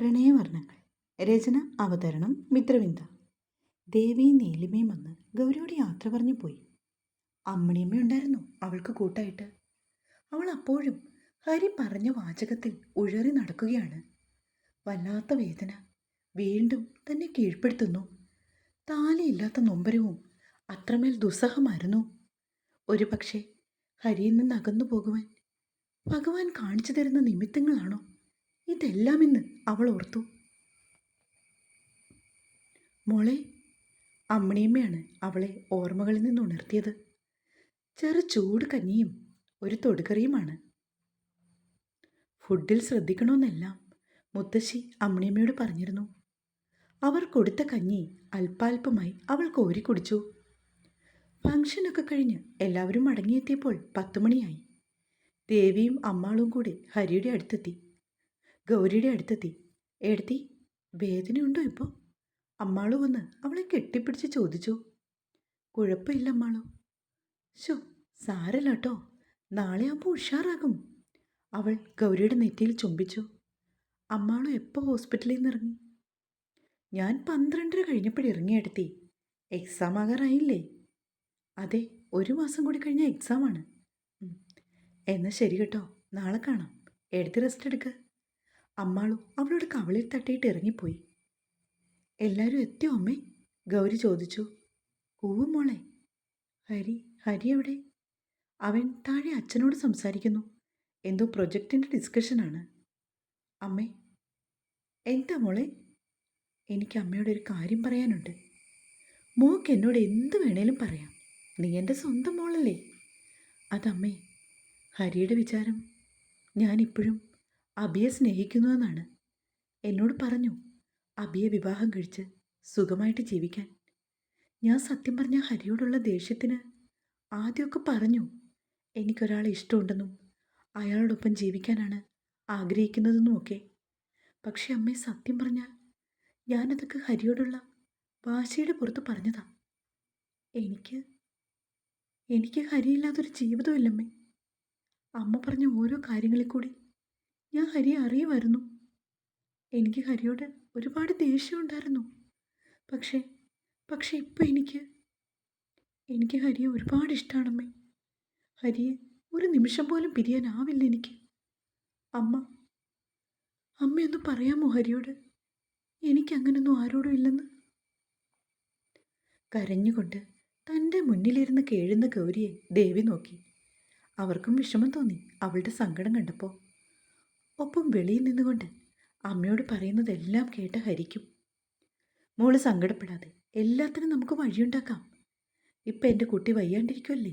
പ്രണയവർണ്ണങ്ങൾ. രചന അവതരണം മിത്രവിന്ദ. ദേവിയും നീലിമയും വന്ന് ഗൗരിയോട് യാത്ര പറഞ്ഞു പോയി. അമ്മണിയമ്മയുണ്ടായിരുന്നു അവൾക്ക് കൂട്ടായിട്ട്. അവൾ അപ്പോഴും ഹരി പറഞ്ഞ വാചകത്തിൽ ഉഴറി നടക്കുകയാണ്. വല്ലാത്ത വേദന വീണ്ടും തന്നെ കീഴ്പ്പെടുത്തുന്നു. താലിയില്ലാത്ത നൊമ്പരവും അത്രമേൽ ദുസ്സഹമായിരുന്നു. ഒരു പക്ഷേ ഹരിയിൽ നിന്ന് അകന്നു പോകുവാൻ ഭഗവാൻ കാണിച്ചു തരുന്ന നിമിത്തങ്ങളാണോ ഇതെല്ലാമെന്ന് അവൾ ഓർത്തു. മോളെ, അമ്മിണിയമ്മയാണ് അവളെ ഓർമ്മകളിൽ നിന്ന് ഉണർത്തിയത്. ചെറു ചൂട് കഞ്ഞിയും ഒരു തൊടുകറിയുമാണ്. ഫുഡിൽ ശ്രദ്ധിക്കണമെന്നെല്ലാം മുത്തശ്ശി അമ്മിണിയമ്മയോട് പറഞ്ഞിരുന്നു. അവർ കൊടുത്ത കഞ്ഞി അല്പാൽപമായി അവൾ കോരി കുടിച്ചു. ഫംഗ്ഷനൊക്കെ കഴിഞ്ഞ് എല്ലാവരും മടങ്ങിയെത്തിയപ്പോൾ 10 മണിയായി. ദേവിയും അമ്മാളും കൂടി ഹരിയുടെ അടുത്തെത്തി. ഗൗരിയുടെ അടുത്തെത്തി. എഴുതി വേദനയുണ്ടോ ഇപ്പോൾ? അമ്മാളു വന്ന് അവളെ കെട്ടിപ്പിടിച്ച് ചോദിച്ചു. കുഴപ്പമില്ല അമ്മാളു. ശോ, സാരല്ല കേട്ടോ, നാളെ ആകുമ്പോൾ ഉഷാറാകും. അവൾ ഗൗരിയുടെ നെറ്റിയിൽ ചുംബിച്ചു. അമ്മാളു എപ്പോൾ ഹോസ്പിറ്റലിൽ നിന്ന് ഇറങ്ങി? ഞാൻ 12:30 കഴിഞ്ഞപ്പോഴിറങ്ങിയെടുത്തി. എക്സാം ആകാറായില്ലേ? അതെ, 1 മാസം കൂടി കഴിഞ്ഞാൽ എക്സാമാണ്. എന്നാൽ ശരി കേട്ടോ, നാളെ കാണാം. എടുത്ത് റെസ്റ്റ് എടുക്കുക. അമ്മാളു അവളുടെ കവളിൽ തട്ടിയിട്ട് ഇറങ്ങിപ്പോയി. എല്ലാവരും എത്തിയോ അമ്മേ? ഗൗരി ചോദിച്ചു. കൂവും മോളെ. ഹരി എവിടെ? അവൻ താഴെ അച്ഛനോട് സംസാരിക്കുന്നു. എന്തോ പ്രൊജക്റ്റിൻ്റെ ഡിസ്കഷനാണ്. അമ്മേ. എന്താ മോളെ? എനിക്ക് അമ്മയോട് ഒരു കാര്യം പറയാനുണ്ട്. മോക്ക് എന്നോട് എന്ത് വേണേലും പറയാം. നീ എൻ്റെ സ്വന്തം മോളല്ലേ. അതമ്മേ, ഹരിയുടെ വിചാരം ഞാനിപ്പോഴും അബിയെ സ്നേഹിക്കുന്നുവെന്നാണ്. എന്നോട് പറഞ്ഞു അബിയെ വിവാഹം കഴിച്ച് സുഖമായിട്ട് ജീവിക്കാൻ. ഞാൻ സത്യം പറഞ്ഞ ഹരിയോടുള്ള ദേഷ്യത്തിന് ആദ്യമൊക്കെ പറഞ്ഞു എനിക്കൊരാളെ ഇഷ്ടമുണ്ടെന്നും അയാളോടൊപ്പം ജീവിക്കാനാണ് ആഗ്രഹിക്കുന്നതെന്നും ഒക്കെ. പക്ഷെ അമ്മേ, സത്യം പറഞ്ഞാൽ ഞാനതൊക്കെ ഹരിയോടുള്ള വാശിയുടെ പുറത്ത് പറഞ്ഞതാ. എനിക്ക് ഹരിയില്ലാത്തൊരു ജീവിതമില്ലമ്മേ. അമ്മ പറഞ്ഞ ഓരോ കാര്യങ്ങളിൽ കൂടി ഞാൻ ഹരിയെ അറിയുമായിരുന്നു. എനിക്ക് ഹരിയോട് ഒരുപാട് ദേഷ്യമുണ്ടായിരുന്നു. പക്ഷേ ഇപ്പോൾ എനിക്ക് ഹരിയെ ഒരുപാട് ഇഷ്ടമാണമ്മേ. ഹരിയെ ഒരു നിമിഷം പോലും പിരിയാനാവില്ല എനിക്ക്. അമ്മയൊന്ന് പറയാമോ ഹരിയോട് എനിക്കങ്ങനൊന്നും ആരോടും ഇല്ലെന്ന്? കരഞ്ഞുകൊണ്ട് തൻ്റെ മുന്നിലിരുന്ന് കേഴുന്ന ഗൗരിയെ ദേവി നോക്കി. അവർക്കും വിഷമം തോന്നി അവളുടെ സങ്കടം കണ്ടപ്പോൾ. ഒപ്പം വെളിയിൽ നിന്നുകൊണ്ട് അമ്മയോട് പറയുന്നതെല്ലാം കേട്ട ഹരിക്കും. മോള് സങ്കടപ്പെടാതെ, എല്ലാത്തിനും നമുക്ക് വഴിയുണ്ടാക്കാം. ഇപ്പം എൻ്റെ കുട്ടി വയ്യാണ്ടിരിക്കുമല്ലേ,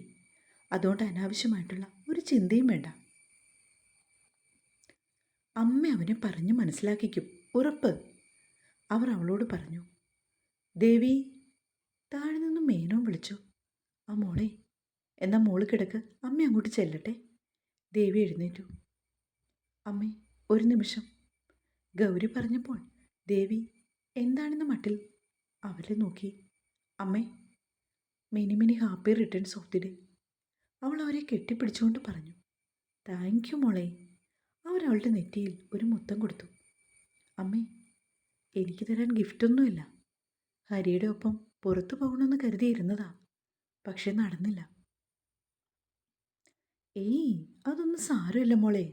അതുകൊണ്ട് അനാവശ്യമായിട്ടുള്ള ഒരു ചിന്തയും വേണ്ട. അമ്മ അവനെ പറഞ്ഞു മനസ്സിലാക്കിക്കും, ഉറപ്പ്, അവർ അവളോട് പറഞ്ഞു. ദേവി. താഴെ നിന്നും മേനോൻ വിളിച്ചു. ആ മോളെ, എന്നാൽ മോള് കിടക്ക്, അമ്മ അങ്ങോട്ട് ചെല്ലട്ടെ. ദേവി എഴുന്നേറ്റു. അമ്മേ, ഒരു നിമിഷം. ഗൗരി പറഞ്ഞപ്പോൾ ദേവി എന്താണെന്ന മട്ടിൽ അവരെ നോക്കി. അമ്മേ, many happy returns of the day. അവൾ അവരെ കെട്ടിപ്പിടിച്ചുകൊണ്ട് പറഞ്ഞു. താങ്ക് യു മോളെ. അവരവളുടെ നെറ്റിയിൽ ഒരു മുത്തം കൊടുത്തു. അമ്മേ, എനിക്ക് തരാൻ ഗിഫ്റ്റൊന്നുമില്ല. ഹരിയുടെ ഒപ്പം പുറത്തു പോകണമെന്ന് കരുതിയിരുന്നതാ, പക്ഷെ നടന്നില്ല. ഏയ്, അതൊന്നും സാരമില്ല മോളെ.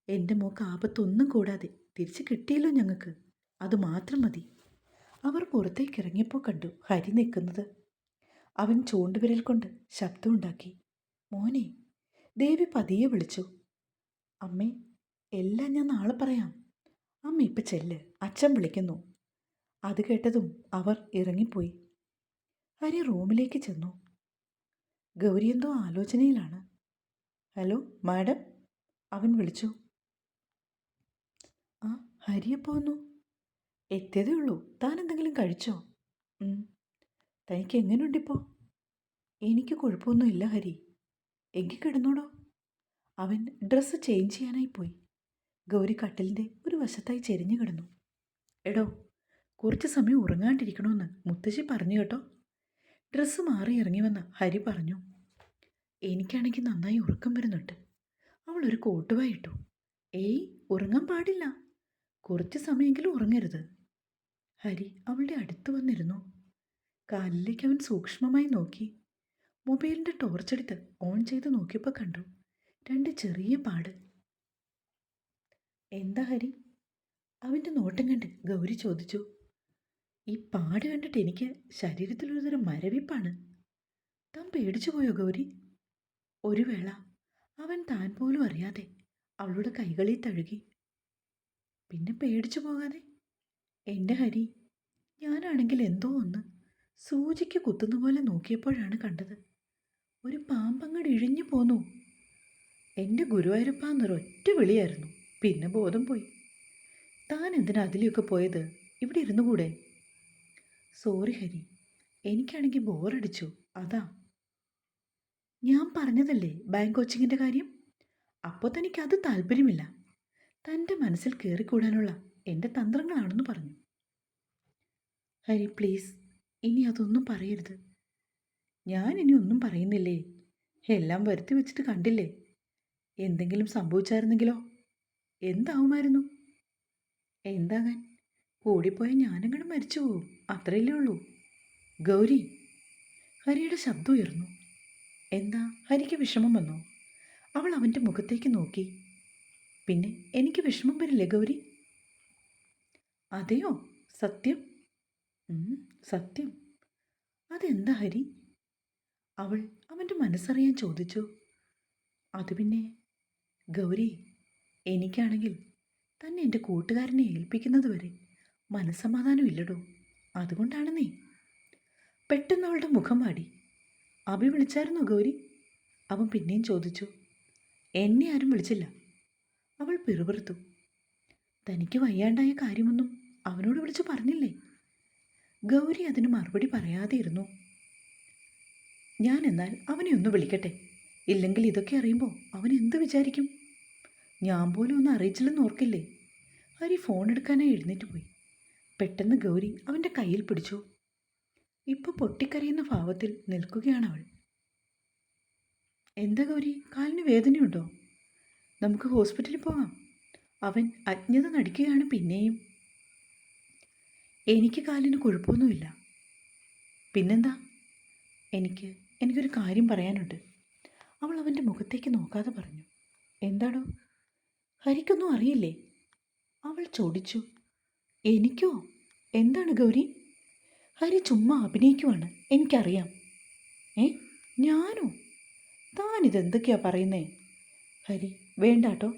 എൻ്റെ മോക്ക് ആപത്തൊന്നും കൂടാതെ തിരിച്ച് കിട്ടിയല്ലോ ഞങ്ങൾക്ക്, അതുമാത്രം മതി. അവർ പുറത്തേക്ക് ഇറങ്ങിയപ്പോൾ കണ്ടു ഹരി നിൽക്കുന്നത്. അവൻ ചൂണ്ടുവിരൽ കൊണ്ട് ശബ്ദമുണ്ടാക്കി. മോനെ. ദേവി പതിയെ വിളിച്ചു. അമ്മേ, എല്ലാം ഞാൻ നാളെ പറയാം. അമ്മ ഇപ്പം ചെല്ല്, അച്ഛൻ വിളിക്കുന്നു. അത് കേട്ടതും അവർ ഇറങ്ങിപ്പോയി. ഹരി റൂമിലേക്ക് ചെന്നു. ഗൗരി എന്തോ ആലോചനയിലാണ്. ഹലോ മാഡം, അവൻ വിളിച്ചു. ആ, ഹരി എപ്പോൾ വന്നു? എത്തിയതേ ഉള്ളൂ. താൻ എന്തെങ്കിലും കഴിച്ചോ? തനിക്ക് എങ്ങനെയുണ്ടിപ്പോൾ? എനിക്ക് കുഴപ്പമൊന്നുമില്ല ഹരി. എങ്കിൽ കിടന്നോടോ. അവൻ ഡ്രസ്സ് ചേഞ്ച് ചെയ്യാനായി പോയി. ഗൗരി കട്ടിലിൻ്റെ ഒരു വശത്തായി ചെരിഞ്ഞു കിടന്നു. എടോ, കുറച്ച് സമയം ഉറങ്ങാണ്ടിരിക്കണമെന്ന് മുത്തശ്ശി പറഞ്ഞു കേട്ടോ. ഡ്രസ്സ് മാറി ഇറങ്ങി വന്ന ഹരി പറഞ്ഞു. എനിക്കാണെങ്കിൽ നന്നായി ഉറക്കം വരുന്നുണ്ട്. അവൾ ഒരു കോട്ടുവായിട്ടു. ഏയ്, ഉറങ്ങാൻ പാടില്ല. കുറച്ച് സമയമെങ്കിലും ഉറങ്ങരുത്. ഹരി അവളുടെ അടുത്ത് വന്നിരുന്നു. കാലിലേക്ക് അവൻ സൂക്ഷ്മമായി നോക്കി. മൊബൈലിൻ്റെ ടോർച്ചെടുത്ത് ഓൺ ചെയ്ത് നോക്കിയപ്പോൾ കണ്ടു 2 ചെറിയ പാട്. എന്താ ഹരി? അവൻ്റെ നോട്ടം കണ്ട് ഗൗരി ചോദിച്ചു. ഈ പാട് കണ്ടിട്ട് എനിക്ക് ശരീരത്തിലൊരു തരം മരവിപ്പാണ്. താൻ പേടിച്ചു പോയോ ഗൗരി? ഒരു വേള അവൻ താൻ പോലും അറിയാതെ അവളുടെ കൈകളിൽ തഴുകി. പിന്നെ പേടിച്ചു പോകാതെ? എൻ്റെ ഹരി, ഞാനാണെങ്കിൽ എന്തോ ഒന്ന് സൂചിക്ക് കുത്തുന്ന പോലെ നോക്കിയപ്പോഴാണ് കണ്ടത്. ഒരു പാമ്പങ്ങട് ഇഴഞ്ഞു പോന്നു. എൻ്റെ ഗുരുവായൂരപ്പാന്നൊരൊറ്റ വിളിയായിരുന്നു. പിന്നെ ബോധം പോയി. താൻ എന്തിനാ അതിലെയൊക്കെ പോയത്? ഇവിടെ ഇരുന്നു കൂടെ? സോറി ഹരി, എനിക്കാണെങ്കിൽ ബോറടിച്ചു, അതാ. ഞാൻ പറഞ്ഞതല്ലേ ബാങ്ക് കോച്ചിങ്ങിൻ്റെ കാര്യം. അപ്പോൾ തനിക്കത് താല്പര്യമില്ല. തൻ്റെ മനസ്സിൽ കയറിക്കൂടാനുള്ള എൻ്റെ തന്ത്രങ്ങളാണെന്ന് പറഞ്ഞു. ഹരി പ്ലീസ്, ഇനി അതൊന്നും പറയരുത്. ഞാൻ ഇനി ഒന്നും പറയുന്നില്ലേ? എല്ലാം വരുത്തി വെച്ചിട്ട് കണ്ടില്ലേ? എന്തെങ്കിലും സംഭവിച്ചായിരുന്നെങ്കിലോ? എന്താവുമായിരുന്നു? എന്താകാൻ? കൂടിപ്പോയ ഞാനങ്ങോട്ട് മരിച്ചു പോവും, അത്രയല്ലേ ഉള്ളൂ. ഗൗരി, ഹരിയുടെ ശബ്ദം ഉയർന്നു. എന്താ, ഹരിക്ക് വിഷമം വന്നോ? അവൾ അവൻ്റെ മുഖത്തേക്ക് നോക്കി. പിന്നെ എനിക്ക് വിഷമം വരില്ലേ ഗൗരി? അതെയോ? സത്യം? സത്യം. അതെന്താ ഹരി? അവൾ അവൻ്റെ മനസ്സറിയാൻ ചോദിച്ചു. അത് പിന്നെ ഗൗരി, എനിക്കാണെങ്കിൽ തന്നെ എൻ്റെ കൂട്ടുകാരനെ ഏൽപ്പിക്കുന്നത് വരെ മനസ്സമാധാനം ഇല്ലടോ. അതുകൊണ്ടാണ് നീ. പെട്ടെന്ന് അവളുടെ മുഖം വാടി. അഭി വിളിച്ചായിരുന്നോ ഗൗരി? അവൻ പിന്നെയും ചോദിച്ചു. എന്നെ ആരും വിളിച്ചില്ല. അവൾ പിറുപിറുത്തു. തനിക്ക് വയ്യാണ്ടായ കാര്യമൊന്നും അവനോട് വിളിച്ചു പറഞ്ഞില്ലേ? ഗൗരി അതിന് മറുപടി പറയാതെ ഇരുന്നു. ഞാൻ എന്നാൽ അവനെ ഒന്ന് വിളിക്കട്ടെ. ഇല്ലെങ്കിൽ ഇതൊക്കെ അറിയുമ്പോൾ അവൻ എന്ത് വിചാരിക്കും? ഞാൻ പോലും ഒന്ന് അറിയിച്ചില്ലെന്ന് ഓർക്കില്ലേ? ഹരി ഫോൺ എടുക്കാനായി എഴുന്നേറ്റ് പോയി. പെട്ടെന്ന് ഗൗരി അവൻ്റെ കയ്യിൽ പിടിച്ചു. ഇപ്പോൾ പൊട്ടിക്കരയുന്ന ഭാവത്തിൽ നിൽക്കുകയാണവൾ. എന്താ ഗൗരി, കാലിന് വേദനയുണ്ടോ? നമുക്ക് ഹോസ്പിറ്റലിൽ പോകാം. അവൻ അജ്ഞത നടിക്കുകയാണ് പിന്നെയും. എനിക്ക് കാലിന് കുഴപ്പമൊന്നുമില്ല. പിന്നെന്താ? എനിക്കൊരു കാര്യം പറയാനുണ്ട്. അവൾ അവൻ്റെ മുഖത്തേക്ക് നോക്കാതെ പറഞ്ഞു. എന്താടോ? ഹരിക്കൊന്നും അറിയില്ലേ? അവൾ ചോദിച്ചു. എനിക്കോ? എന്താണ് ഗൗരി? ഹരി ചുമ്മാ അഭിനയിക്കുവാണ്, എനിക്കറിയാം. ഞാനോ? താനിതെന്തൊക്കെയാ പറയുന്നേ? ഹരി വേണ്ടാട്ടോ.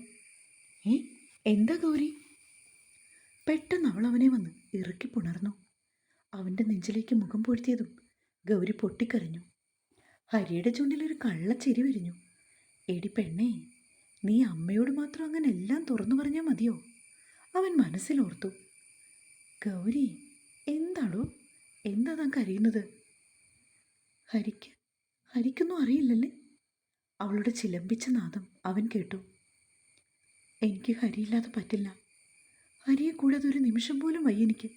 എന്താ ഗൗരി? പെട്ടെന്ന് അവൾ അവനെ വന്ന് ഇറുക്കി പുണർന്നു. അവൻ്റെ നെഞ്ചിലേക്ക് മുഖം പൊഴുത്തിയതും ഗൗരി പൊട്ടിക്കരഞ്ഞു. ഹരിയുടെ ചുണ്ടിലൊരു കള്ളച്ചിരി വിരിഞ്ഞു. എടി പെണ്ണേ, നീ അമ്മയോട് മാത്രം അങ്ങനെ എല്ലാം തുറന്നു പറഞ്ഞാൽ മതിയോ? അവൻ മനസ്സിലോർത്തു. ഗൗരി, എന്താടോ? എന്താ താൻ കരയുന്നത്? ഹരിക്കൊന്നും അറിയില്ലല്ലേ? അവളുടെ ചിലമ്പിച്ച നാദം അവൻ കേട്ടു. എനിക്ക് ഹരിയില്ലാതെ പറ്റില്ല. ഹരിയെ കൂടാതെ ഒരു നിമിഷം പോലും വയ്യ എനിക്ക്.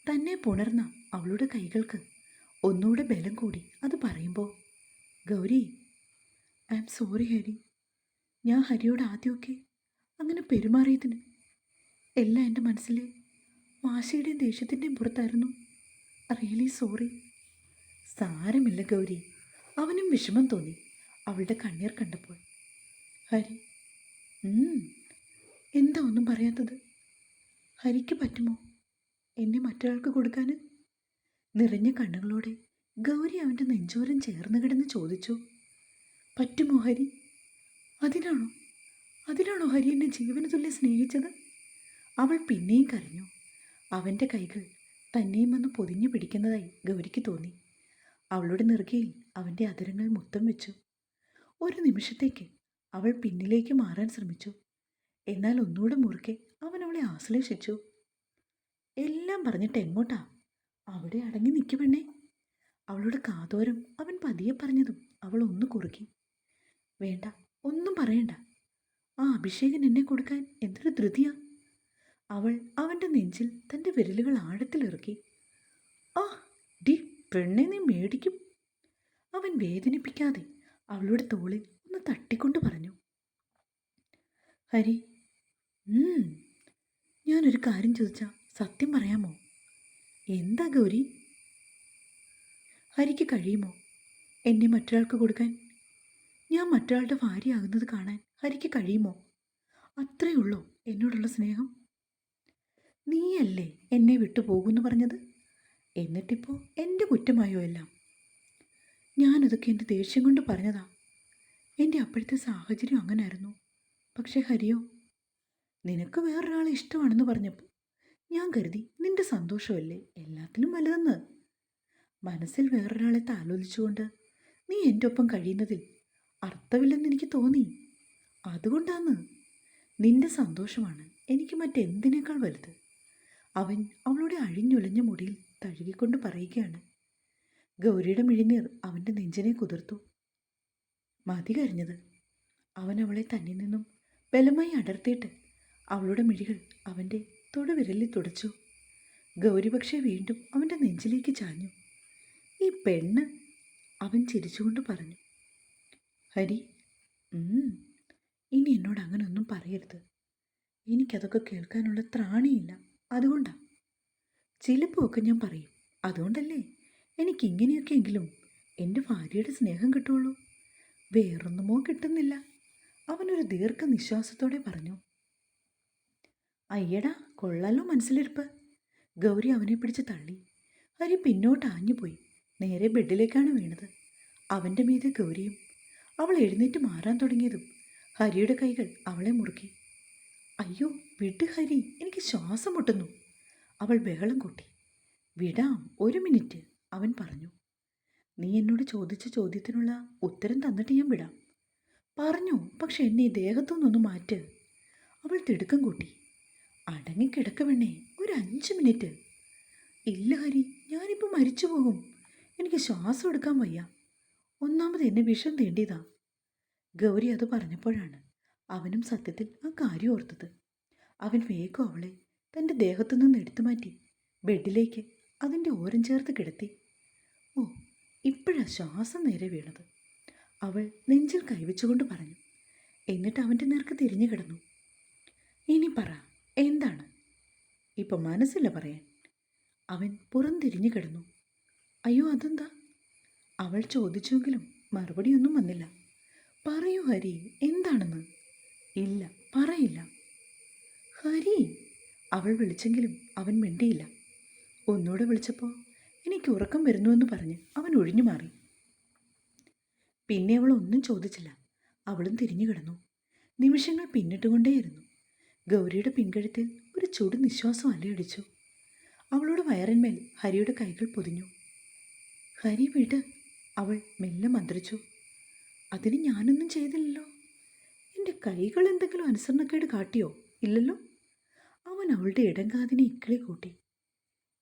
തന്നെ പുണർന്ന അവളുടെ കൈകൾക്ക് ഒന്നുകൂടെ ബലം കൂടി അത് പറയുമ്പോൾ. Gauri, I am sorry Hari. ഞാൻ ഹരിയോട് ആദ്യമൊക്കെ അങ്ങനെ പെരുമാറിയതിന് എല്ലാം എൻ്റെ മനസ്സിലെ വാശിയുടെയും ദേഷ്യത്തിൻ്റെയും പുറത്തായിരുന്നു. Really sorry. സാരമില്ല ഗൗരി. അവനും വിഷമം തോന്നി അവളുടെ കണ്ണീർ കണ്ടപ്പോൾ. ഹരി, എന്താ ഒന്നും പറയാത്തത്? ഹരിക്ക് പറ്റുമോ എന്നെ മറ്റൊരാൾക്ക് കൊടുക്കാൻ? നിറഞ്ഞ കണ്ണുകളോടെ ഗൗരി അവൻ്റെ നെഞ്ചോരം ചേർന്ന് കിടന്ന് ചോദിച്ചു. പറ്റുമോ ഹരി? അതിനാണോ ഹരി എന്നെ ജീവന് തുല്യം സ്നേഹിച്ചത്? അവൾ പിന്നെയും കരഞ്ഞു. അവൻ്റെ കൈകൾ തന്നെയും വന്ന് പൊതിഞ്ഞു പിടിക്കുന്നതായി ഗൗരിക്ക് തോന്നി. അവളുടെ നെറുകയിൽ അവൻ്റെ അധരങ്ങൾ മുത്തം വെച്ചു. ഒരു നിമിഷത്തേക്ക് അവൾ പിന്നിലേക്ക് മാറാൻ ശ്രമിച്ചു. എന്നാൽ ഒന്നുകൂടെ മുറുക്കെ അവൻ അവളെ ആശ്ലേഷിച്ചു. എല്ലാം പറഞ്ഞിട്ട് എങ്ങോട്ടാ? അവിടെ അടങ്ങി നിൽക്കു പെണ്ണേ. അവളുടെ കാതോരം അവൻ പതിയെ പറഞ്ഞതും അവൾ ഒന്ന് കുറുക്കി. വേണ്ട, ഒന്നും പറയണ്ട. ആ അഭിഷേകൻ എന്നെ കൊടുക്കാൻ എന്തൊരു ധൃതിയാ. അവൾ അവൻ്റെ നെഞ്ചിൽ തൻ്റെ വിരലുകൾ ആഴത്തിലിറക്കി. ആ ഡി പെണ്ണെ, നീ മേടിക്കും. അവൻ വേദനിപ്പിക്കാതെ അവളുടെ തോളിൽ ഒന്ന് തട്ടിക്കൊണ്ട് പറഞ്ഞു. ഹരി, ഞാനൊരു കാര്യം ചോദിച്ചാൽ സത്യം പറയാമോ? എന്താ ഗൗരി? ഹരിക്ക് കഴിയുമോ എന്നെ മറ്റൊരാൾക്ക് കൊടുക്കാൻ? ഞാൻ മറ്റൊരാളുടെ ഭാര്യയാകുന്നത് കാണാൻ ഹരിക്ക് കഴിയുമോ? അത്രയേ ഉള്ളൂ എന്നോടുള്ള സ്നേഹം? നീയല്ലേ എന്നെ വിട്ടു പോകുമെന്ന് പറഞ്ഞത്? എന്നിട്ടിപ്പോൾ എൻ്റെ കുറ്റമായോ എല്ലാം? ഞാനതൊക്കെ എൻ്റെ ദേഷ്യം കൊണ്ട് പറഞ്ഞതാ. എൻ്റെ അപ്പോഴത്തെ സാഹചര്യം അങ്ങനായിരുന്നു. പക്ഷേ ഹരിയോ, നിനക്ക് വേറൊരാളെ ഇഷ്ടമാണെന്ന് പറഞ്ഞപ്പോൾ ഞാൻ കരുതി നിന്റെ സന്തോഷമല്ലേ എല്ലാത്തിനും വലുതെന്ന്. മനസ്സിൽ വേറൊരാളെ താലോലിച്ചുകൊണ്ട് നീ എൻ്റെ ഒപ്പം കഴിയുന്നതിൽ അർത്ഥമില്ലെന്ന് എനിക്ക് തോന്നി. അതുകൊണ്ടാന്ന്. നിന്റെ സന്തോഷമാണ് എനിക്ക് മറ്റെന്തിനേക്കാൾ വലുത്. അവൻ അവളുടെ അഴിഞ്ഞുലഞ്ഞ മുടിയിൽ തഴുകിക്കൊണ്ട് പറയുകയാണ്. ഗൗരിയുടെ മിഴിനീർ അവൻ്റെ നെഞ്ചിനെ കുതിർത്തു. മതി കരഞ്ഞത്. അവൻ അവളെ തന്നിൽ നിന്നും ബലമായി അടർത്തിയിട്ട് അവളുടെ മിഴികൾ അവൻ്റെ തൊടുവിരലിൽ തുടച്ചു. ഗൗരി പക്ഷേ വീണ്ടും അവൻ്റെ നെഞ്ചിലേക്ക് ചാഞ്ഞു. ഈ പെണ്ണ്, അവൻ ചിരിച്ചുകൊണ്ട് പറഞ്ഞു. ഹരി, ഇനി എന്നോട് അങ്ങനെ ഒന്നും പറയരുത്. എനിക്കതൊക്കെ കേൾക്കാനുള്ള ത്രാണിയില്ല. അതുകൊണ്ടാ. ചിലപ്പോൾ ഒക്കെ ഞാൻ പറയും. അതുകൊണ്ടല്ലേ എനിക്കിങ്ങനെയൊക്കെയെങ്കിലും എൻ്റെ ഭാര്യയുടെ സ്നേഹം കിട്ടുള്ളൂ. വേറൊന്നുമോ കിട്ടുന്നില്ല. അവനൊരു ദീർഘനിശ്വാസത്തോടെ പറഞ്ഞു. അയ്യടാ, കൊള്ളാലോ മനസ്സിലിരിപ്പ്. ഗൗരി അവനെ പിടിച്ച് തള്ളി. ഹരി പിന്നോട്ട് ആഞ്ഞുപോയി. നേരെ ബെഡിലേക്കാണ് വീണത്. അവൻ്റെ മീതെ ഗൗരിയും. അവൾ എഴുന്നേറ്റ് മാറാൻ തുടങ്ങിയതും ഹരിയുടെ കൈകൾ അവളെ മുറുക്കി. അയ്യോ വിട് ഹരി, എനിക്ക് ശ്വാസം മുട്ടുന്നു. അവൾ ബഹളം കൂട്ടി. വിടാം, 1 മിനിറ്റ്, അവൻ പറഞ്ഞു. നീ എന്നോട് ചോദിച്ച ചോദ്യത്തിനുള്ള ഉത്തരം തന്നിട്ട് ഞാൻ വിടാം. പറഞ്ഞു, പക്ഷെ എന്നെ ഈ ദേഹത്തുനിന്നൊന്ന് മാറ്റ്. അവൾ തിടുക്കം കൂട്ടി. അടങ്ങിക്കിടക്ക വേണേ, ഒരു 5 മിനിറ്റ്. ഇല്ല ഹരി, ഞാനിപ്പോൾ മരിച്ചു പോകും. എനിക്ക് ശ്വാസം എടുക്കാൻ വയ്യ. ഒന്നാമത് എന്നെ വിഷം തേണ്ടിയതാ. ഗൗരി അത് പറഞ്ഞപ്പോഴാണ് അവനും സത്യത്തിൽ ആ കാര്യം ഓർത്തത്. അവൻ വേഗം അവളെ തൻ്റെ ദേഹത്തു നിന്ന് എടുത്തു മാറ്റി ബെഡിലേക്ക് അതിൻ്റെ ഓരം ചേർത്ത് കിടത്തി. ഓ, ഇപ്പോഴാ ശ്വാസം നേരെ വീണത്, അവൾ നെഞ്ചിൽ കൈവച്ചുകൊണ്ട് പറഞ്ഞു. എന്നിട്ട് അവൻ്റെ നേർക്ക് തിരിഞ്ഞു കിടന്നു. ഇനി പറ, എന്താണ്? ഇപ്പം മനസ്സില്ല പറയാൻ. അവൻ പുറംതിരിഞ്ഞു കിടന്നു. അയ്യോ അതെന്താ? അവൾ ചോദിച്ചെങ്കിലും മറുപടിയൊന്നും വന്നില്ല. പറയൂ ഹരി, എന്താണെന്ന്. ഇല്ല, പറയില്ല. ഹരി, അവൾ വിളിച്ചെങ്കിലും അവൻ മിണ്ടിയില്ല. ഒന്നുകൂടെ വിളിച്ചപ്പോൾ എനിക്ക് ഉറക്കം വരുന്നുവെന്ന് പറഞ്ഞ് അവൻ ഒഴിഞ്ഞു മാറി. പിന്നെ അവൾ ഒന്നും ചോദിച്ചില്ല. അവളും തിരിഞ്ഞു കിടന്നു. നിമിഷങ്ങൾ പിന്നിട്ടുകൊണ്ടേയിരുന്നു. ഗൗരിയുടെ പിൻകഴുത്തിൽ ഒരു ചുടു നിശ്വാസം അലയടിച്ചു. അവളുടെ വയറിന്മേൽ ഹരിയുടെ കൈകൾ പൊതിഞ്ഞു. ഹരി വിട്, അവൾ മെല്ലെ മന്ത്രിച്ചു. അതിന് ഞാനൊന്നും ചെയ്തില്ലല്ലോ. എൻ്റെ കൈകൾ എന്തെങ്കിലും അനുസരണക്കേട് കാട്ടിയോ? ഇല്ലല്ലോ. അവൻ അവളുടെ ഇടങ്കാതിനെ ഇക്കിളി കൂട്ടി.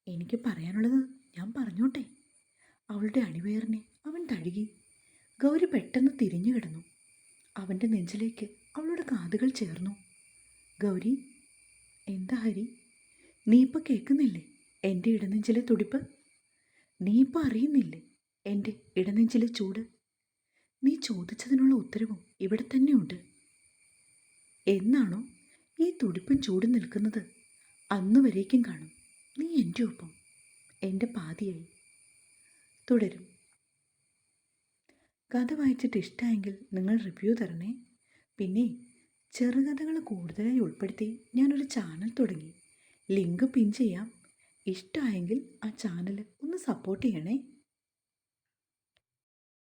എനിക്ക് പറയാനുള്ളത് ഞാൻ പറഞ്ഞോട്ടെ. അവളുടെ അണിവയറിനെ അവൻ തഴുകി. ഗൗരി പെട്ടെന്ന് തിരിഞ്ഞു കിടന്നു. അവൻ്റെ നെഞ്ചിലേക്ക് അവളുടെ കാതുകൾ ചേർന്നു. ഗൗരി, എന്താ ഹരി? നീ ഇപ്പോൾ കേൾക്കുന്നില്ലേ എൻ്റെ ഇടനെഞ്ചിലെ തുടിപ്പ്? നീ ഇപ്പോൾ അറിയുന്നില്ലേ എൻ്റെ ഇടനെഞ്ചിലെ ചൂട്? നീ ചോദിച്ചതിനുള്ള ഉത്തരവും ഇവിടെ തന്നെയുണ്ട്. എന്നാണോ ഈ തുടിപ്പും ചൂടും നിൽക്കുന്നത്, അന്ന് വരേക്കും കാണും നീ എൻ്റെ ഒപ്പം, എൻ്റെ പാതിയായി. തുടരും. കഥ വായിച്ചിട്ട് ഇഷ്ടമായെങ്കിൽ നിങ്ങൾ റിവ്യൂ തരണേ. പിന്നെ ചെറുകഥകൾ കൂടുതലായി ഉൾപ്പെടുത്തി ഞാനൊരു ചാനൽ തുടങ്ങി. ലിങ്ക് പിൻ ചെയ്യാം. ഇഷ്ടമായെങ്കിൽ ആ ചാനൽ ഒന്ന് സപ്പോർട്ട് ചെയ്യണേ.